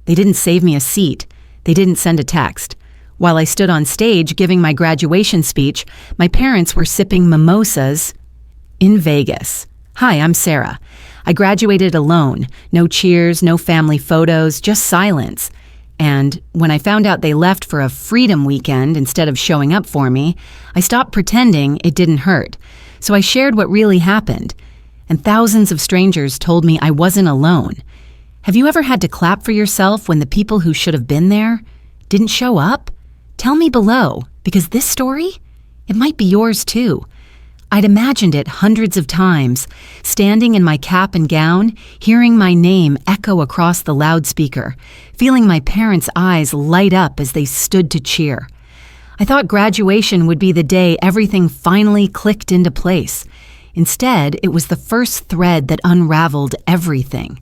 They didn't save me a seat. They didn't send a text. While I stood on stage giving my graduation speech, my parents were sipping mimosas in Vegas. Hi, I'm Sarah. I graduated alone. No cheers, no family photos, just silence. And when I found out they left for a freedom weekend instead of showing up for me, I stopped pretending it didn't hurt. So I shared what really happened. And thousands of strangers told me I wasn't alone. Have you ever had to clap for yourself when the people who should have been there didn't show up? Tell me below, because this story, it might be yours too. I'd imagined it hundreds of times, standing in my cap and gown, hearing my name echo across the loudspeaker, feeling my parents' eyes light up as they stood to cheer. I thought graduation would be the day everything finally clicked into place. Instead, it was the first thread that unraveled everything.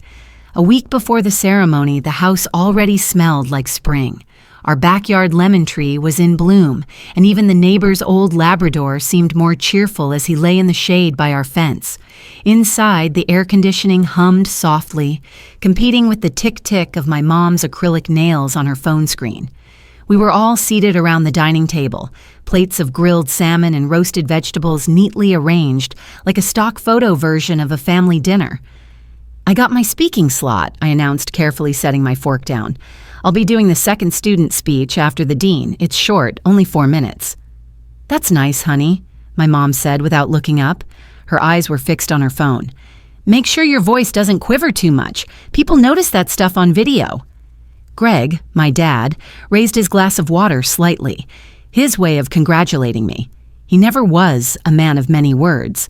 A week before the ceremony, the house already smelled like spring. Our backyard lemon tree was in bloom, and even the neighbor's old Labrador seemed more cheerful as he lay in the shade by our fence. Inside, the air conditioning hummed softly, competing with the tick-tick of my mom's acrylic nails on her phone screen. We were all seated around the dining table, plates of grilled salmon and roasted vegetables neatly arranged, like a stock photo version of a family dinner. I got my speaking slot, I announced, carefully setting my fork down. I'll be doing the second student speech after the dean. It's short, only 4 minutes. That's nice, honey, my mom said without looking up. Her eyes were fixed on her phone. Make sure your voice doesn't quiver too much. People notice that stuff on video. Greg, my dad, raised his glass of water slightly, his way of congratulating me. He never was a man of many words.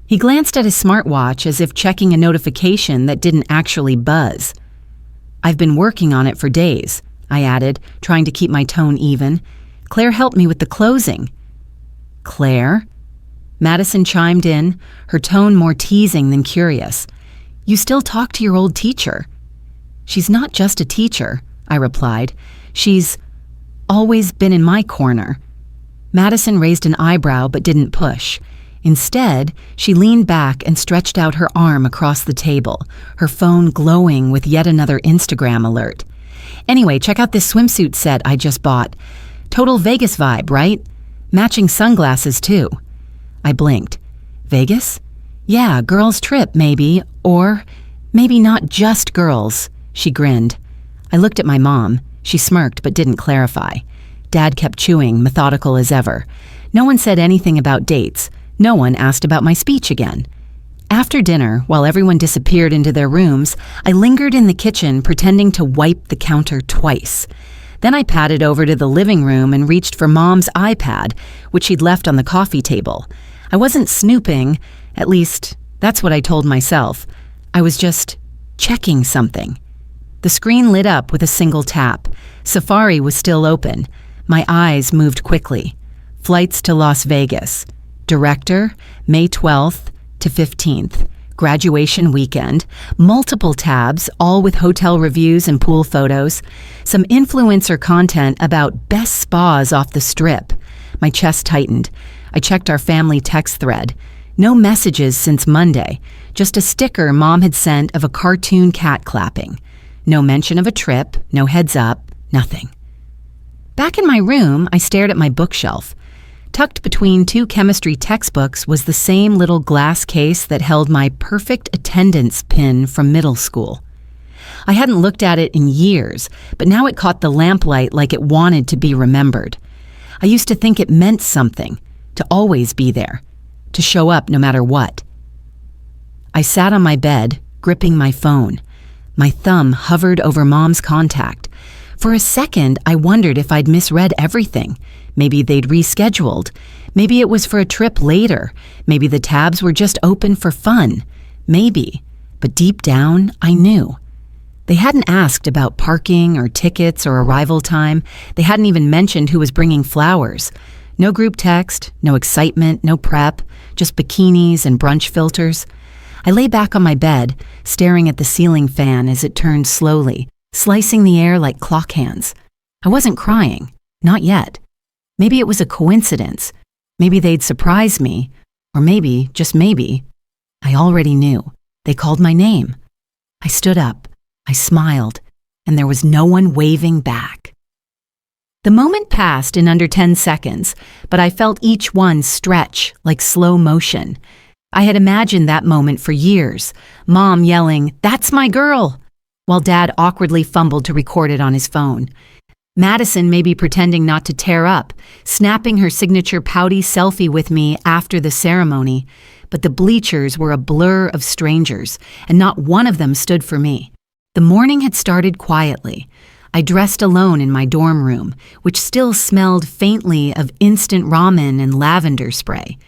He glanced at his smartwatch as if checking a notification that didn't actually buzz. I've been working on it for days, I added, trying to keep my tone even. Claire helped me with the closing. Claire? Madison chimed in, her tone more teasing than curious. You still talk to your old teacher. She's not just a teacher, I replied. She's always been in my corner. Madison raised an eyebrow but didn't push. Instead, she leaned back and stretched out her arm across the table, her phone glowing with yet another Instagram alert. Anyway, check out this swimsuit set I just bought. Total Vegas vibe, right? Matching sunglasses, too. I blinked. Vegas? Yeah, girls' trip, maybe. Or maybe not just girls. She grinned. I looked at my mom. She smirked but didn't clarify. Dad kept chewing, methodical as ever. No one said anything about dates. No one asked about my speech again. After dinner, while everyone disappeared into their rooms, I lingered in the kitchen pretending to wipe the counter twice. Then I padded over to the living room and reached for Mom's iPad, which she'd left on the coffee table. I wasn't snooping, at least that's what I told myself. I was just checking something. The screen lit up with a single tap. Safari was still open. My eyes moved quickly. Flights to Las Vegas. Director, May 12th to 15th. Graduation weekend. Multiple tabs, all with hotel reviews and pool photos. Some influencer content about best spas off the strip. My chest tightened. I checked our family text thread. No messages since Monday. Just a sticker Mom had sent of a cartoon cat clapping. No mention of a trip, no heads up, nothing. Back in my room, I stared at my bookshelf. Tucked between 2 chemistry textbooks was the same little glass case that held my perfect attendance pin from middle school. I hadn't looked at it in years, but now it caught the lamplight like it wanted to be remembered. I used to think it meant something, to always be there, to show up no matter what. I sat on my bed, gripping my phone. My thumb hovered over Mom's contact. For a second, I wondered if I'd misread everything. Maybe they'd rescheduled. Maybe it was for a trip later. Maybe the tabs were just open for fun. Maybe. But deep down, I knew. They hadn't asked about parking or tickets or arrival time. They hadn't even mentioned who was bringing flowers. No group text, no excitement, no prep, just bikinis and brunch filters. I lay back on my bed, staring at the ceiling fan as it turned slowly, slicing the air like clock hands. I wasn't crying. Not yet. Maybe it was a coincidence. Maybe they'd surprise me. Or maybe, just maybe, I already knew. They called my name. I stood up. I smiled. and there was no one waving back. The moment passed in under 10 seconds, but I felt each one stretch like slow motion. I had imagined that moment for years, Mom yelling, "That's my girl," while Dad awkwardly fumbled to record it on his phone. Madison maybe pretending not to tear up, snapping her signature pouty selfie with me after the ceremony, but the bleachers were a blur of strangers, and not one of them stood for me. The morning had started quietly. I dressed alone in my dorm room, which still smelled faintly of instant ramen and lavender spray.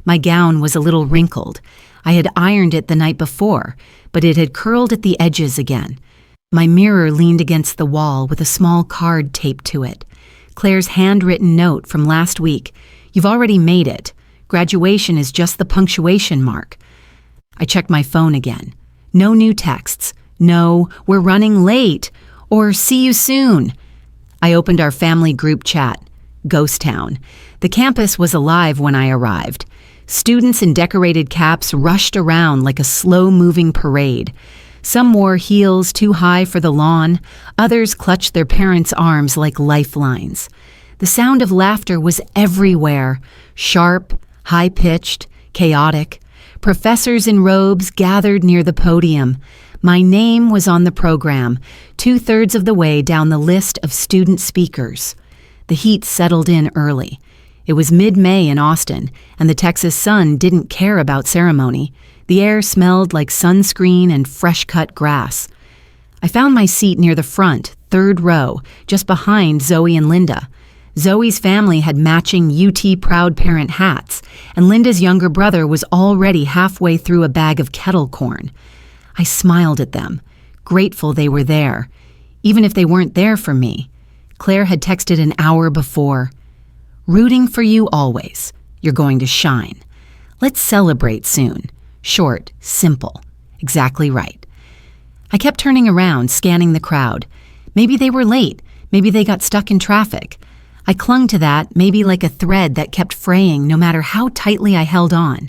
My gown was a little wrinkled. I had ironed it the night before, but it had curled at the edges again. My mirror leaned against the wall with a small card taped to it. Claire's handwritten note from last week. "You've already made it. Graduation is just the punctuation mark." I checked my phone again. No new texts. No, "We're running late," or "See you soon." I opened our family group chat. Ghost town. The campus was alive when I arrived. Students in decorated caps rushed around like a slow-moving parade. Some wore heels too high for the lawn. Others clutched their parents' arms like lifelines. The sound of laughter was everywhere, sharp, high-pitched, chaotic. Professors in robes gathered near the podium. My name was on the program, 2/3 of the way down the list of student speakers. The heat settled in early. It was mid-May in Austin, and the Texas sun didn't care about ceremony. The air smelled like sunscreen and fresh-cut grass. I found my seat near the front, 3rd row, just behind Zoe and Linda. Zoe's family had matching UT Proud Parent hats, and Linda's younger brother was already halfway through a bag of kettle corn. I smiled at them, grateful they were there, even if they weren't there for me. Claire had texted an hour before, "Rooting for you always. You're going to shine. Let's celebrate soon." Short, simple, exactly right. I kept turning around, scanning the crowd. Maybe they were late. Maybe they got stuck in traffic. I clung to that, maybe like a thread that kept fraying no matter how tightly I held on.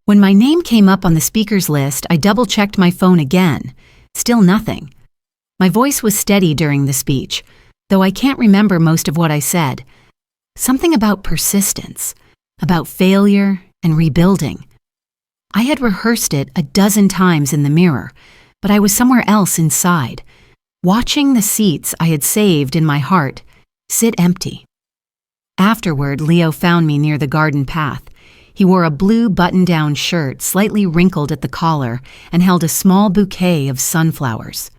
When my name came up on the speakers list, I double-checked my phone again. Still nothing. My voice was steady during the speech, though I can't remember most of what I said. Something about persistence, about failure and rebuilding. I had rehearsed it a dozen times in the mirror, but I was somewhere else inside, watching the seats I had saved in my heart sit empty. Afterward, Leo found me near the garden path. He wore a blue button-down shirt, slightly wrinkled at the collar, and held a small bouquet of sunflowers.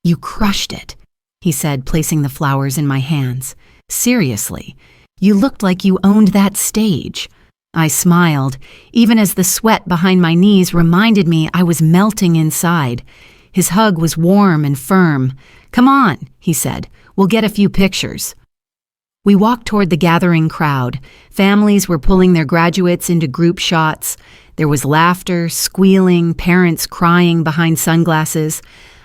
"You crushed it," he said, placing the flowers in my hands. "Seriously, you looked like you owned that stage." I smiled, even as the sweat behind my knees reminded me I was melting inside. His hug was warm and firm. "Come on," he said. "We'll get a few pictures." We walked toward the gathering crowd. Families were pulling their graduates into group shots. There was laughter, squealing, parents crying behind sunglasses.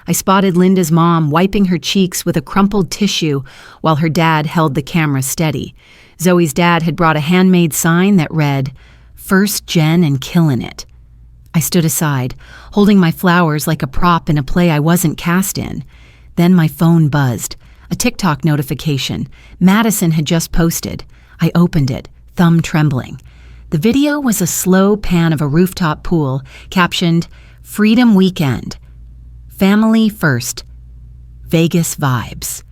I spotted Linda's mom wiping her cheeks with a crumpled tissue while her dad held the camera steady. Zoe's dad had brought a handmade sign that read, "First Gen and Killin' It." I stood aside, holding my flowers like a prop in a play I wasn't cast in. Then my phone buzzed. A TikTok notification. Madison had just posted. I opened it, thumb trembling. The video was a slow pan of a rooftop pool, captioned, "Freedom Weekend. Family First. Vegas Vibes."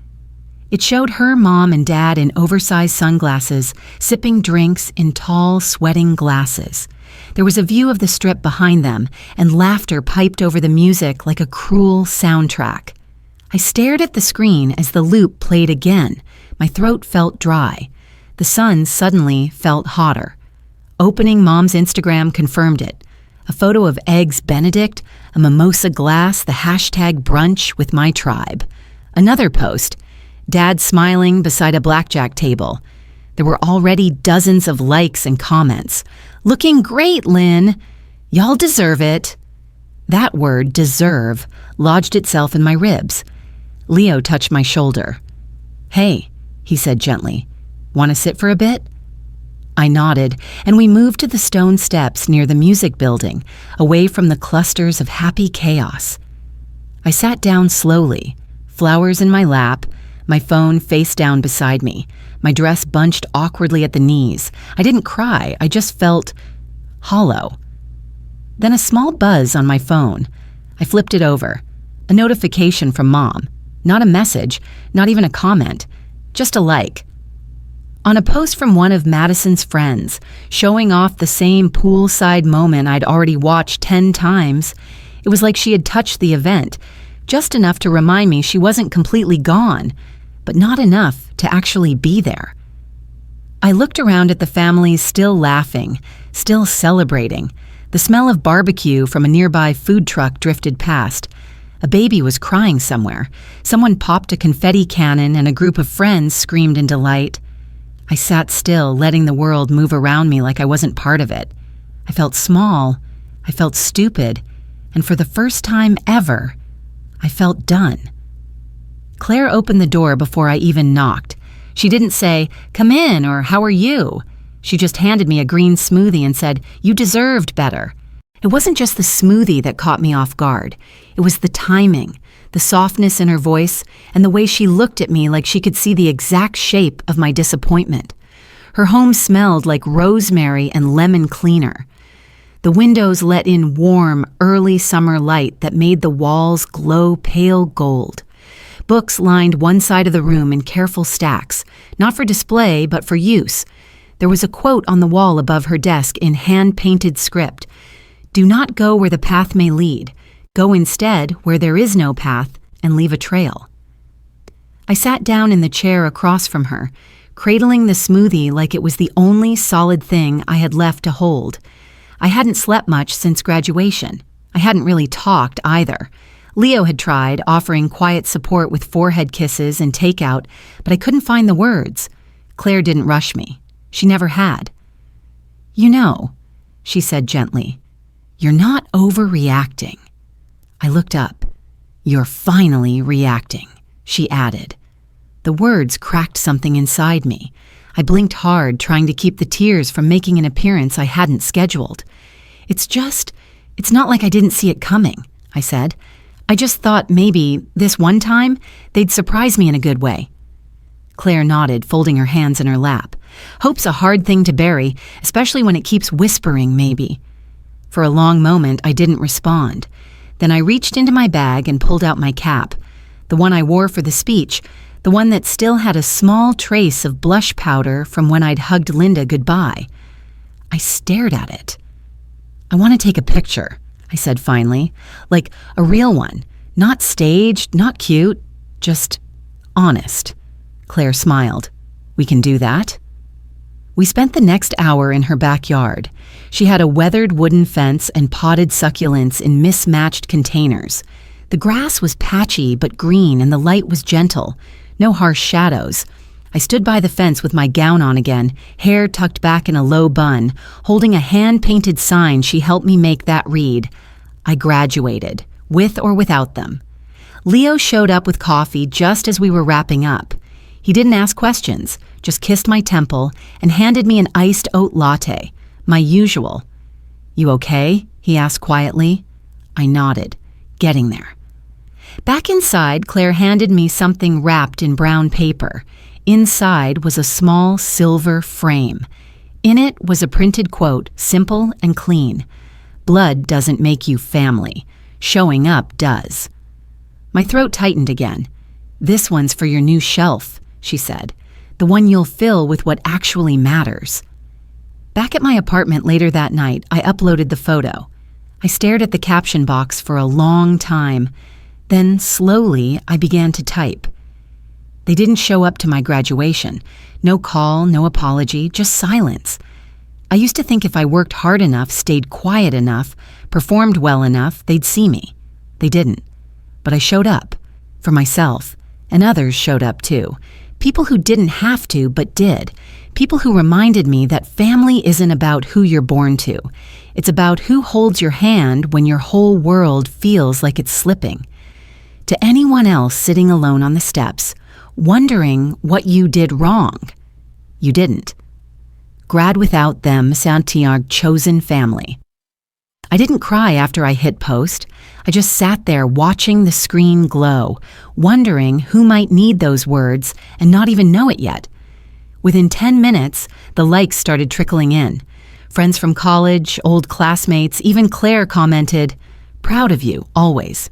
It showed her mom and dad in oversized sunglasses, sipping drinks in tall, sweating glasses. There was a view of the strip behind them, and laughter piped over the music like a cruel soundtrack. I stared at the screen as the loop played again. My throat felt dry. The sun suddenly felt hotter. Opening Mom's Instagram confirmed it. A photo of Eggs Benedict, a mimosa glass, the hashtag brunch with my tribe. Another post. Dad smiling beside a blackjack table. There were already dozens of likes and comments. "Looking great, Lynn. Y'all deserve it." That word, deserve, lodged itself in my ribs. Leo touched my shoulder. "Hey," he said gently, "want to sit for a bit?" I nodded, and we moved to the stone steps near the music building, away from the clusters of happy chaos. I sat down slowly, Flowers in my lap, my phone face down beside me, my dress bunched awkwardly at the knees. I didn't cry, I just felt hollow. Then a small buzz on my phone. I flipped it over. A notification from Mom. Not a message, not even a comment, just a like. On a post from one of Madison's friends, showing off the same poolside moment I'd already watched 10 times. It was like she had touched the event, just enough to remind me she wasn't completely gone, but not enough to actually be there. I looked around at the families still laughing, still celebrating. The smell of barbecue from a nearby food truck drifted past. A baby was crying somewhere. Someone popped a confetti cannon and a group of friends screamed in delight. I sat still, letting the world move around me like I wasn't part of it. I felt small, I felt stupid, and for the first time ever, I felt done. Claire opened the door before I even knocked. She didn't say, "Come in," or "How are you?" She just handed me a green smoothie and said, "You deserved better." It wasn't just the smoothie that caught me off guard. It was the timing, the softness in her voice, and the way she looked at me like she could see the exact shape of my disappointment. Her home smelled like rosemary and lemon cleaner. The windows let in warm, early summer light that made the walls glow pale gold. Books lined one side of the room in careful stacks, not for display, but for use. There was a quote on the wall above her desk in hand-painted script. "Do not go where the path may lead. Go instead where there is no path and leave a trail." I sat down in the chair across from her, cradling the smoothie like it was the only solid thing I had left to hold. I hadn't slept much since graduation. I hadn't really talked either. Leo had tried, offering quiet support with forehead kisses and takeout, but I couldn't find the words. Claire didn't rush me. She never had. "You know," she said gently, "you're not overreacting." I looked up. "You're finally reacting," she added. The words cracked something inside me. I blinked hard, trying to keep the tears from making an appearance I hadn't scheduled. It's not like I didn't see it coming," I said. "I just thought maybe, this one time, they'd surprise me in a good way." Claire nodded, folding her hands in her lap. "Hope's a hard thing to bury, especially when it keeps whispering maybe." For a long moment, I didn't respond. Then I reached into my bag and pulled out my cap, the one I wore for the speech, the one that still had a small trace of blush powder from when I'd hugged Linda goodbye. I stared at it. "I want to take a picture," I said finally, "like a real one, not staged, not cute, just honest." Claire smiled. "We can do that?" We spent the next hour in her backyard. She had a weathered wooden fence and potted succulents in mismatched containers. The grass was patchy but green and the light was gentle. No harsh shadows. I stood by the fence with my gown on again, hair tucked back in a low bun, holding a hand-painted sign she helped me make that read, "I graduated, with or without them." Leo showed up with coffee just as we were wrapping up. He didn't ask questions, just kissed my temple and handed me an iced oat latte, my usual. "You okay?" he asked quietly. I nodded, getting there. Back inside, Claire handed me something wrapped in brown paper. Inside was a small silver frame. In it was a printed quote, simple and clean. "Blood doesn't make you family. Showing up does." My throat tightened again. "This one's for your new shelf," she said. "The one you'll fill with what actually matters." Back at my apartment later that night, I uploaded the photo. I stared at the caption box for a long time. Then, slowly, I began to type. They didn't show up to my graduation. No call, no apology, just silence. I used to think if I worked hard enough, stayed quiet enough, performed well enough, they'd see me. They didn't. But I showed up. For myself. And others showed up too. People who didn't have to, but did. People who reminded me that family isn't about who you're born to. It's about who holds your hand when your whole world feels like it's slipping. To anyone else sitting alone on the steps, wondering what you did wrong, you didn't. Grad without them, Santiago chosen family. I didn't cry after I hit post. I just sat there watching the screen glow, wondering who might need those words and not even know it yet. Within 10 minutes, the likes started trickling in. Friends from college, old classmates, even Claire commented, "Proud of you, always."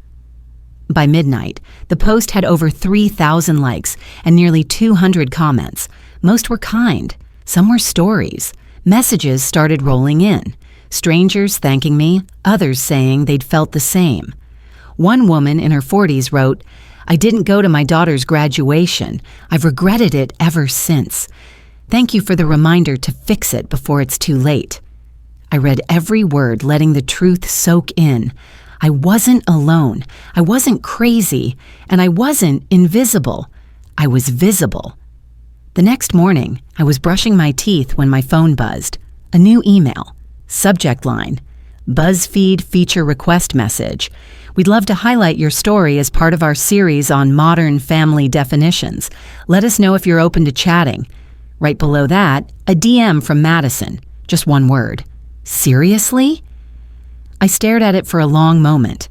By midnight, the post had over 3,000 likes and nearly 200 comments. Most were kind. Some were stories. Messages started rolling in. Strangers thanking me, others saying they'd felt the same. One woman in her 40s wrote, "I didn't go to my daughter's graduation. I've regretted it ever since. Thank you for the reminder to fix it before it's too late." I read every word, letting the truth soak in. I wasn't alone. I wasn't crazy. And I wasn't invisible. I was visible. The next morning, I was brushing my teeth when my phone buzzed. A new email. Subject line, BuzzFeed feature request message. We'd love to highlight your story as part of our series on modern family definitions. Let us know if you're open to chatting. Right below that, a DM from Madison. Just one word. Seriously? I stared at it for a long moment.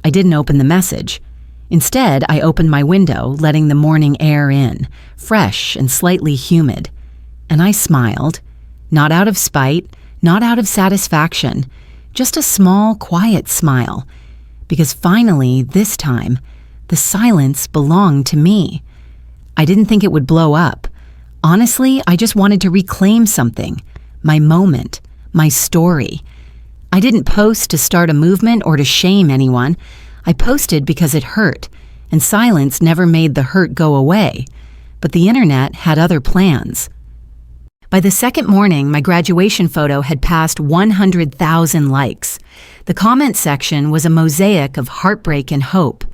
I didn't open the message. Instead, I opened my window, letting the morning air in, fresh and slightly humid. And I smiled, not out of spite, not out of satisfaction, just a small, quiet smile. Because finally, this time, the silence belonged to me. I didn't think it would blow up. Honestly, I just wanted to reclaim something. My moment. My story. I didn't post to start a movement or to shame anyone. I posted because it hurt, and silence never made the hurt go away. But the internet had other plans. By the second morning, my graduation photo had passed 100,000 likes. The comment section was a mosaic of heartbreak and hope.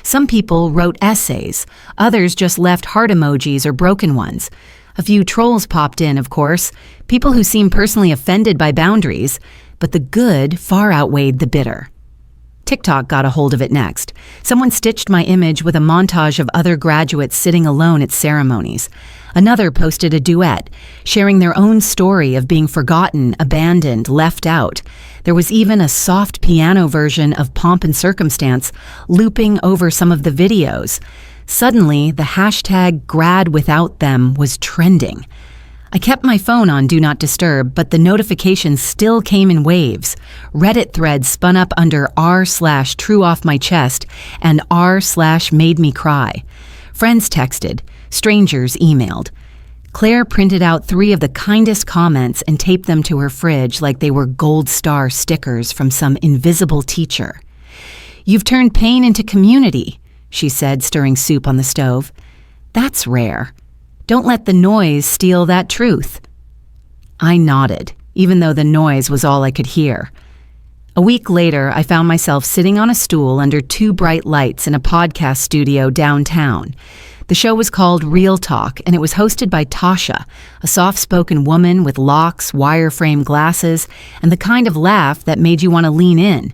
Some people wrote essays. Others just left heart emojis or broken ones. A few trolls popped in, of course, people who seemed personally offended by boundaries, but the good far outweighed the bitter. TikTok got a hold of it next. Someone stitched my image with a montage of other graduates sitting alone at ceremonies. Another posted a duet, sharing their own story of being forgotten, abandoned, left out. There was even a soft piano version of Pomp and Circumstance looping over some of the videos. Suddenly, the hashtag #GradWithoutThem was trending. I kept my phone on Do Not Disturb, but the notifications still came in waves. Reddit threads spun up under r/TrueOffMyChest and r/MadeMeCry. Friends texted. Strangers emailed. Claire printed out 3 of the kindest comments and taped them to her fridge like they were gold star stickers from some invisible teacher. "You've turned pain into community," she said, stirring soup on the stove. "That's rare. Don't let the noise steal that truth." I nodded, even though the noise was all I could hear. A week later, I found myself sitting on a stool under 2 bright lights in a podcast studio downtown. The show was called Real Talk, and it was hosted by Tasha, a soft-spoken woman with locks, wireframe glasses, and the kind of laugh that made you want to lean in.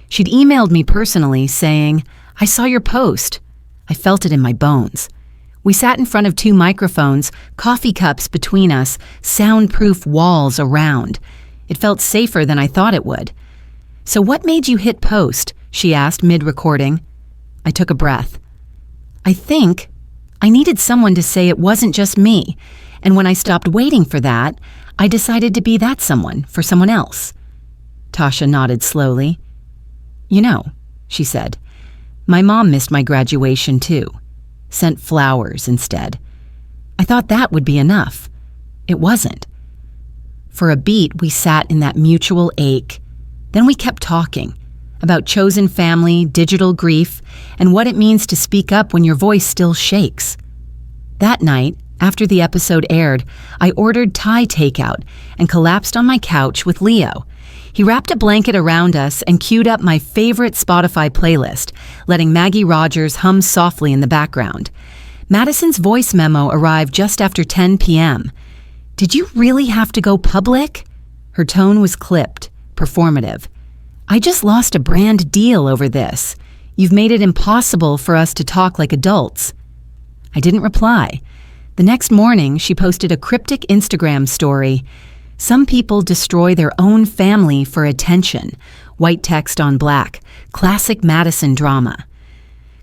She'd emailed me personally saying, "I saw your post." I felt it in my bones. We sat in front of 2 microphones, coffee cups between us, soundproof walls around. It felt safer than I thought it would. "So what made you hit post?" she asked mid-recording. I took a breath. I think I needed someone to say it wasn't just me, and when I stopped waiting for that, I decided to be that someone for someone else. Tasha nodded slowly. "You know," she said, "my mom missed my graduation too. Sent flowers instead. I thought that would be enough. It wasn't. For a beat, we sat in that mutual ache. Then we kept talking about chosen family, digital grief, and what it means to speak up when your voice still shakes. That night, after the episode aired, I ordered Thai takeout and collapsed on my couch with Leo. He wrapped a blanket around us and queued up my favorite Spotify playlist, letting Maggie Rogers hum softly in the background. Madison's voice memo arrived just after 10 p.m. "Did you really have to go public?" Her tone was clipped, performative. "I just lost a brand deal over this. You've made it impossible for us to talk like adults." I didn't reply. The next morning, she posted a cryptic Instagram story. "Some people destroy their own family for attention. white text on black, classic Madison drama.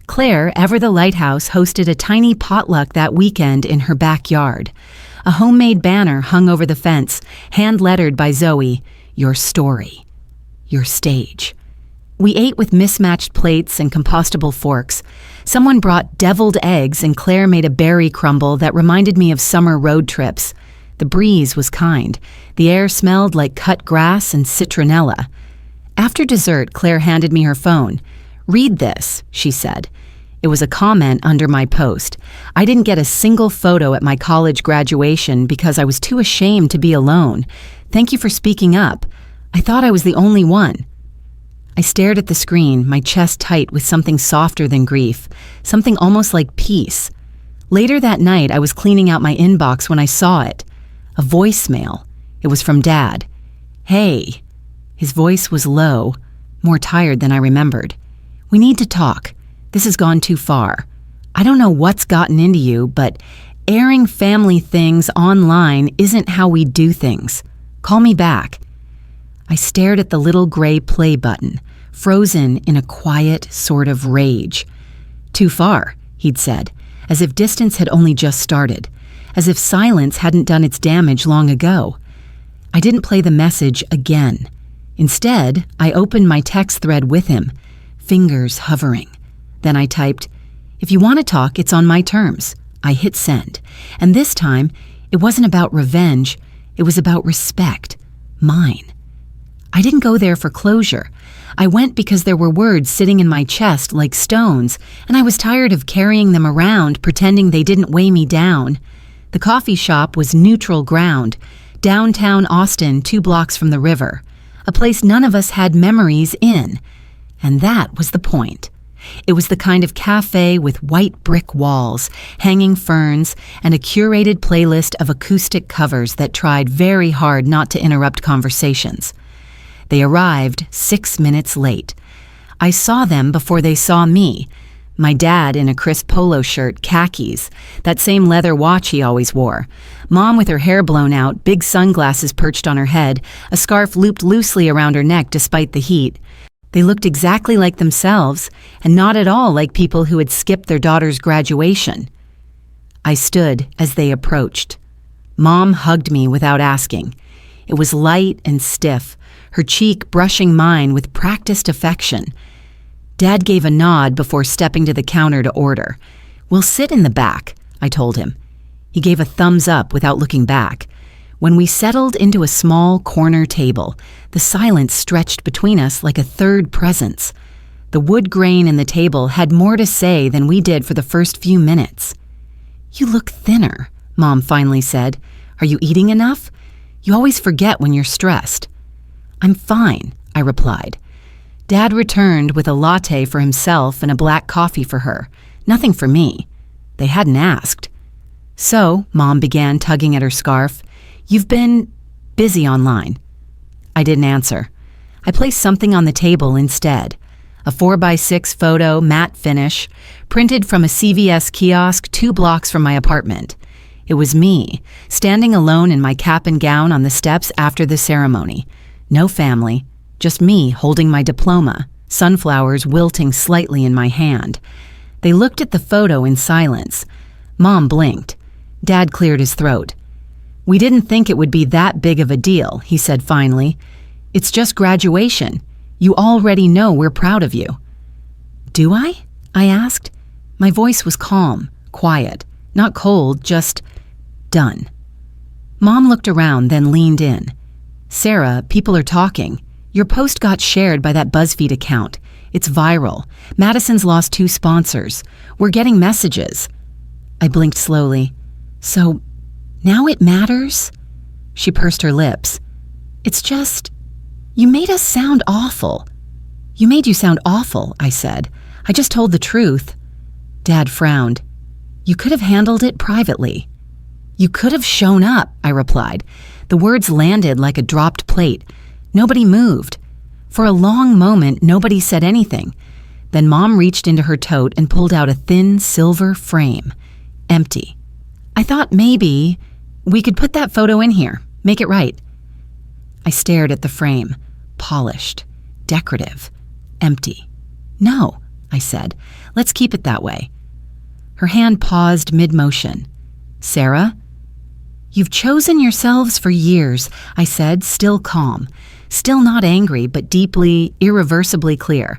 Claire, ever the lighthouse, hosted a tiny potluck that weekend in her backyard. A homemade banner hung over the fence, hand-lettered by Zoe, "Your story. Your stage." We ate with mismatched plates and compostable forks. Someone brought deviled eggs and Claire made a berry crumble that reminded me of summer road trips. The breeze was kind. The air smelled like cut grass and citronella. After dessert, Claire handed me her phone. "Read this," she said. It was a comment under my post. I didn't get a single photo at my college graduation because I was too ashamed to be alone. Thank you for speaking up. I thought I was the only one. I stared at the screen, my chest tight with something softer than grief, something almost like peace. Later that night, I was cleaning out my inbox when I saw it. A voicemail. It was from Dad. "Hey." His voice was low, more tired than I remembered. "We need to talk. This has gone too far. I don't know what's gotten into you, but airing family things online isn't how we do things. Call me back." I stared at the little gray play button, frozen in a quiet sort of rage. "Too far," he'd said, as if distance had only just started, as if silence hadn't done its damage long ago. I didn't play the message again. Instead, I opened my text thread with him, fingers hovering. Then I typed, "If you want to talk, it's on my terms." I hit send. And this time, it wasn't about revenge. It was about respect. Mine. I didn't go there for closure. I went because there were words sitting in my chest like stones, and I was tired of carrying them around, pretending they didn't weigh me down. The coffee shop was neutral ground, downtown Austin, 2 blocks from the river, a place none of us had memories in. And that was the point. It was the kind of cafe with white brick walls, hanging ferns, and a curated playlist of acoustic covers that tried very hard not to interrupt conversations. They arrived 6 minutes late. I saw them before they saw me. My dad in a crisp polo shirt, khakis, that same leather watch he always wore. Mom with her hair blown out, big sunglasses perched on her head, a scarf looped loosely around her neck despite the heat. They looked exactly like themselves, and not at all like people who had skipped their daughter's graduation. I stood as they approached. Mom hugged me without asking. It was light and stiff, her cheek brushing mine with practiced affection. Dad gave a nod before stepping to the counter to order. "We'll sit in the back," I told him. He gave a thumbs up without looking back. When we settled into a small corner table, the silence stretched between us like a third presence. The wood grain in the table had more to say than we did for the first few minutes. "You look thinner," Mom finally said. "Are you eating enough? You always forget when you're stressed." "I'm fine," I replied. Dad returned with a latte for himself and a black coffee for her. Nothing for me. They hadn't asked. "So," Mom began, tugging at her scarf, "you've been busy online." I didn't answer. I placed something on the table instead. A 4x6 photo, matte finish, printed from a CVS kiosk 2 blocks from my apartment. It was me, standing alone in my cap and gown on the steps after the ceremony. No family, just me holding my diploma, sunflowers wilting slightly in my hand. They looked at the photo in silence. Mom blinked. Dad cleared his throat. "We didn't think it would be that big of a deal," he said finally. "It's just graduation. You already know we're proud of you." "Do I?" I asked. My voice was calm, quiet, not cold, just done. Mom looked around, then leaned in. "Sarah, people are talking. Your post got shared by that BuzzFeed account. It's viral. Madison's lost 2 sponsors. We're getting messages." I blinked slowly. "So, now it matters?" She pursed her lips. "It's just, you made us sound awful." "You made you sound awful," I said. "I just told the truth." Dad frowned. "You could have handled it privately." "You could have shown up," I replied. The words landed like a dropped plate. Nobody moved. For a long moment, nobody said anything. Then Mom reached into her tote and pulled out a thin silver frame. Empty. "I thought maybe we could put that photo in here. Make it right." I stared at the frame. Polished. decorative. Empty. No, I said. Let's keep it that way. Her hand paused mid-motion. Sarah? You've chosen yourselves for years, I said, still calm. Still not angry, but deeply, irreversibly clear.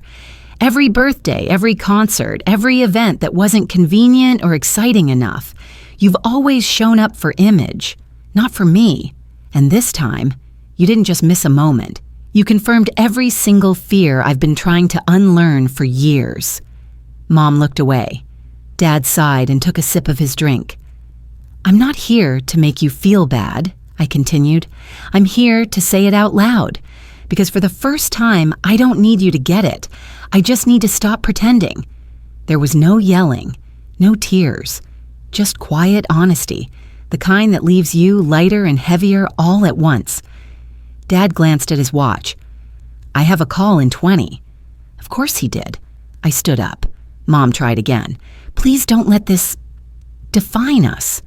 Every birthday, every concert, every event that wasn't convenient or exciting enough. You've always shown up for image, not for me. And this time, you didn't just miss a moment. You confirmed every single fear I've been trying to unlearn for years. Mom looked away. Dad sighed and took a sip of his drink. I'm not here to make you feel bad, I continued. I'm here to say it out loud. Because for the first time, I don't need you to get it. I just need to stop pretending. There was no yelling, no tears, just quiet honesty, the kind that leaves you lighter and heavier all at once. Dad glanced at his watch. I have a call in 20. Of course he did. I stood up. Mom tried again. Please don't let this define us.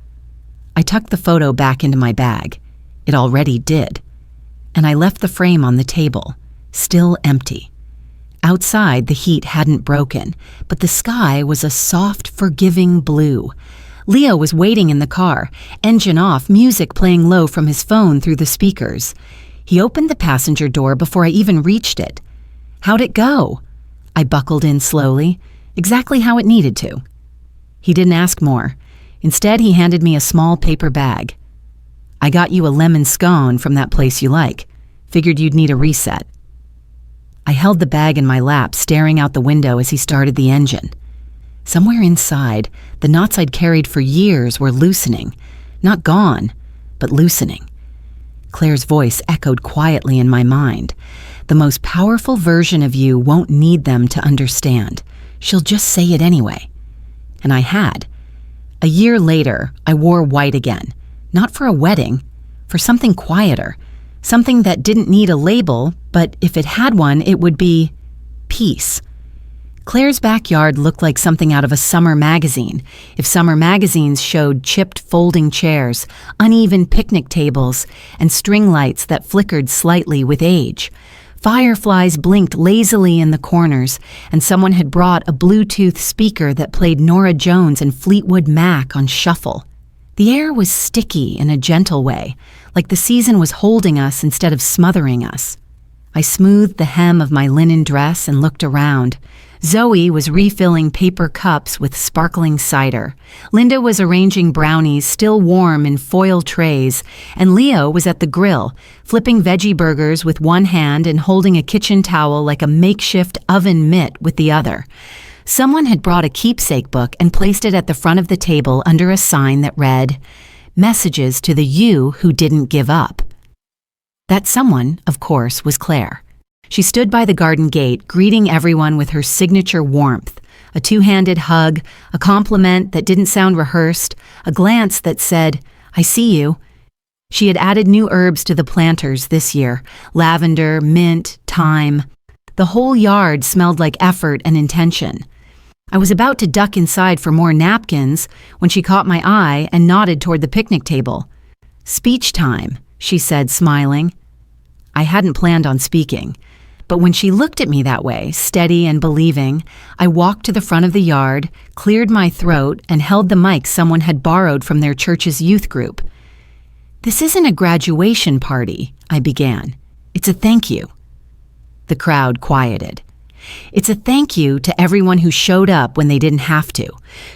I tucked the photo back into my bag. It already did. And I left the frame on the table, still empty. Outside, the heat hadn't broken, but the sky was a soft, forgiving blue. Leo was waiting in the car, engine off, music playing low from his phone through the speakers. He opened the passenger door before I even reached it. How'd it go? I buckled in slowly, exactly how it needed to. He didn't ask more. Instead, he handed me a small paper bag. I got you a lemon scone from that place you like. Figured you'd need a reset. I held the bag in my lap, staring out the window as he started the engine. Somewhere inside, the knots I'd carried for years were loosening. Not gone, but loosening. Claire's voice echoed quietly in my mind. The most powerful version of you won't need them to understand. She'll just say it anyway. And I had. A year later, I wore white again. Not for a wedding, for something quieter. Something that didn't need a label, but if it had one, it would be peace. Claire's backyard looked like something out of a summer magazine. If summer magazines showed chipped folding chairs, uneven picnic tables, and string lights that flickered slightly with age. Fireflies blinked lazily in the corners, and someone had brought a Bluetooth speaker that played Norah Jones and Fleetwood Mac on shuffle. The air was sticky in a gentle way, like the season was holding us instead of smothering us. I smoothed the hem of my linen dress and looked around. Zoe was refilling paper cups with sparkling cider. Linda was arranging brownies still warm in foil trays, and Leo was at the grill, flipping veggie burgers with one hand and holding a kitchen towel like a makeshift oven mitt with the other. Someone had brought a keepsake book and placed it at the front of the table under a sign that read, "Messages to the you who didn't give up." That someone, of course, was Claire. She stood by the garden gate, greeting everyone with her signature warmth, a two-handed hug, a compliment that didn't sound rehearsed, a glance that said, "I see you." She had added new herbs to the planters this year, lavender, mint, thyme. The whole yard smelled like effort and intention. I was about to duck inside for more napkins when she caught my eye and nodded toward the picnic table. "Speech time," she said, smiling. I hadn't planned on speaking. But when she looked at me that way, steady and believing, I walked to the front of the yard, cleared my throat, and held the mic someone had borrowed from their church's youth group. "This isn't a graduation party," I began. "It's a thank you." The crowd quieted. It's a thank you to everyone who showed up when they didn't have to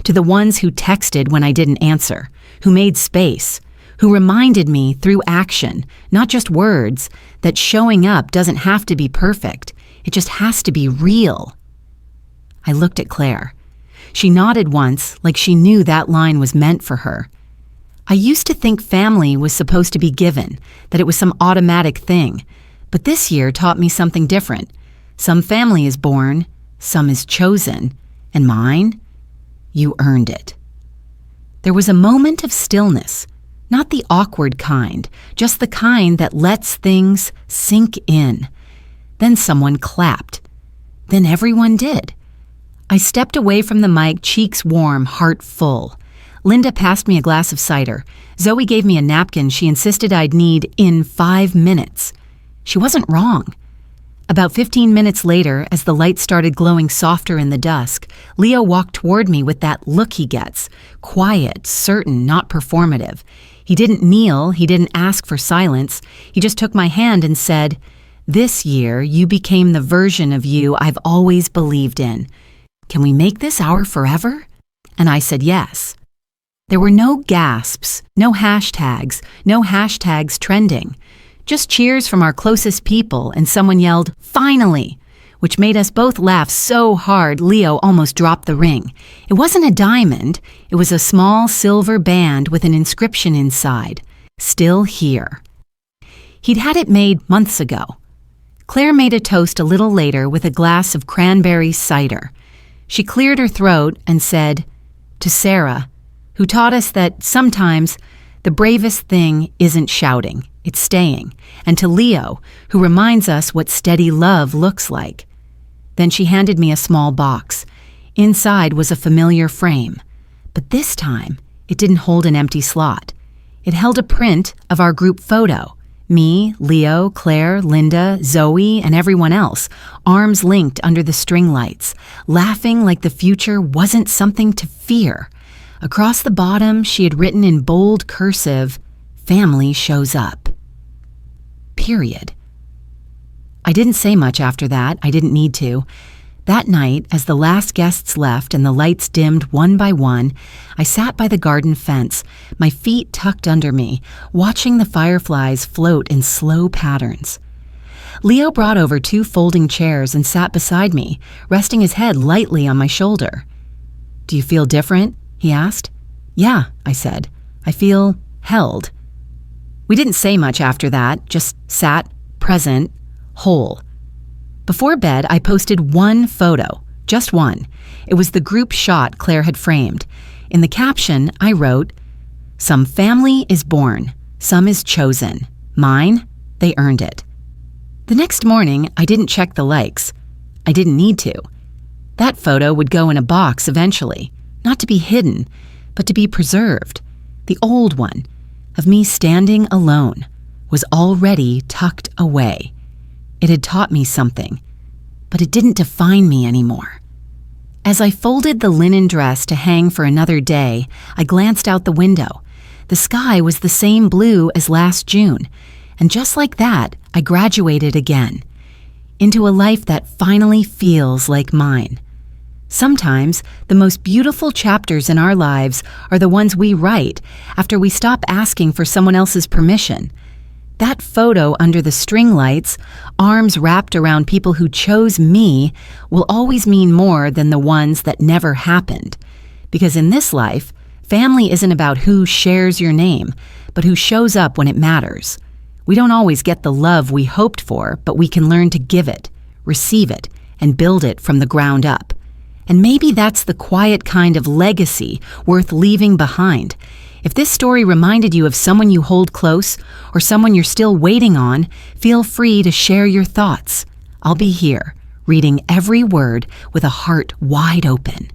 the ones who texted when I didn't answer, who made space, who reminded me through action, not just words, that showing up doesn't have to be perfect. It just has to be real. I looked at Claire. She nodded once, like she knew that line was meant for her. I used to think family was supposed to be given, that it was some automatic thing, but this year taught me something different. Some family is born, some is chosen, and mine? You earned it. There was a moment of stillness. Not the awkward kind, just the kind that lets things sink in. Then someone clapped. Then everyone did. I stepped away from the mic, cheeks warm, heart full. Linda passed me a glass of cider. Zoe gave me a napkin she insisted I'd need in 5 minutes. She wasn't wrong. About 15 minutes later, as the light started glowing softer in the dusk, Leo walked toward me with that look he gets, quiet, certain, not performative. He didn't kneel, he didn't ask for silence. He just took my hand and said, "This year, you became the version of you I've always believed in. Can we make this our forever?" And I said yes. There were no gasps, no hashtags trending. Just cheers from our closest people, and someone yelled, "Finally!" which made us both laugh so hard Leo almost dropped the ring. It wasn't a diamond, it was a small silver band with an inscription inside, "Still here." He'd had it made months ago. Claire made a toast a little later with a glass of cranberry cider. She cleared her throat and said, "To Sarah, who taught us that sometimes the bravest thing isn't shouting, it's staying, and to Leo, who reminds us what steady love looks like." Then she handed me a small box. Inside was a familiar frame, but this time it didn't hold an empty slot. It held a print of our group photo. Me, Leo, Claire, Linda, Zoe, and everyone else, arms linked under the string lights, laughing like the future wasn't something to fear. Across the bottom, she had written in bold cursive, "Family shows up." Period. I didn't say much after that. I didn't need to. That night, as the last guests left and the lights dimmed one by one, I sat by the garden fence, my feet tucked under me, watching the fireflies float in slow patterns. Leo brought over 2 folding chairs and sat beside me, resting his head lightly on my shoulder. "Do you feel different?" he asked. "Yeah," I said. "I feel held." We didn't say much after that, just sat, present, whole. Before bed, I posted one photo, just one. It was the group shot Claire had framed. In the caption, I wrote, "Some family is born, some is chosen. Mine, they earned it." The next morning, I didn't check the likes. I didn't need to. That photo would go in a box eventually, not to be hidden, but to be preserved. The old one, of me standing alone, was already tucked away. It had taught me something, but it didn't define me anymore. As I folded the linen dress to hang for another day, I glanced out the window. The sky was the same blue as last June, and just like that, I graduated again, into a life that finally feels like mine. Sometimes, the most beautiful chapters in our lives are the ones we write after we stop asking for someone else's permission. That photo under the string lights, arms wrapped around people who chose me, will always mean more than the ones that never happened. Because in this life, family isn't about who shares your name, but who shows up when it matters. We don't always get the love we hoped for, but we can learn to give it, receive it, and build it from the ground up. And maybe that's the quiet kind of legacy worth leaving behind. If this story reminded you of someone you hold close or someone you're still waiting on, feel free to share your thoughts. I'll be here, reading every word with a heart wide open.